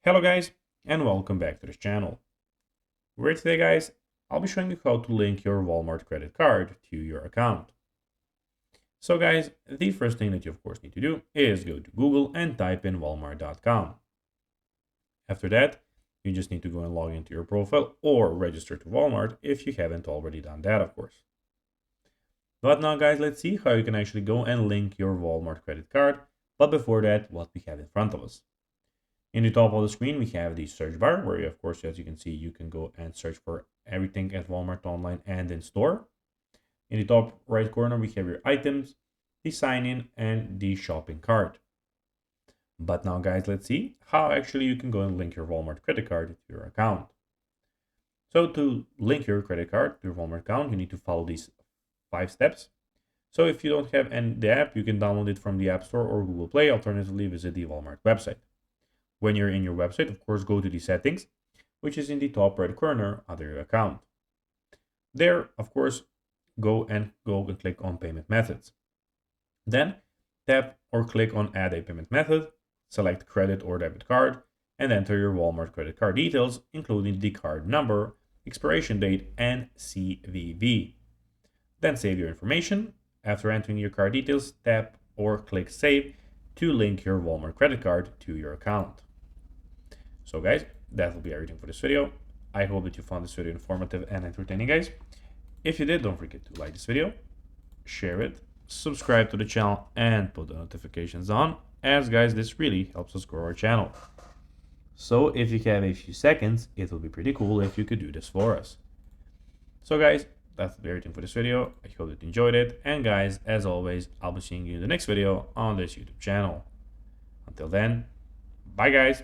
Hello guys, and welcome back to this channel. Where today guys, I'll be showing you how to link your Walmart credit card to your account. So guys, the first thing that you of course need to do is go to Google and type in walmart.com. After that, you just need to go and log into your profile or register to Walmart if you haven't already done that of course. But now guys, let's see how you can actually go and link your Walmart credit card. But before that, what we have in front of us. In the top of the screen, we have the search bar where, of course, as you can see, you can go and search for everything at Walmart online and in store. In the top right corner, we have your items, the sign in, and the shopping cart. But now, guys, let's see how actually you can go and link your Walmart credit card to your account. So to link your credit card to your Walmart account, you need to follow these 5 steps. So if you don't have the app, you can download it from the App Store or Google Play. Alternatively, visit the Walmart website. When you're in your website, of course, go to the settings, which is in the top right corner under your account. There, of course, go and click on payment methods. Then tap or click on add a payment method, select credit or debit card, and enter your Walmart credit card details, including the card number, expiration date, and CVV. Then save your information. After entering your card details, tap or click save to link your Walmart credit card to your account. So guys, that will be everything for this video. I hope that you found this video informative and entertaining, guys. If you did, don't forget to like this video, share it, subscribe to the channel, and put the notifications on, as guys, this really helps us grow our channel. So if you have a few seconds, it will be pretty cool if you could do this for us. So guys, that's everything for this video. I hope that you enjoyed it. And guys, as always, I'll be seeing you in the next video on this YouTube channel. Until then, bye guys.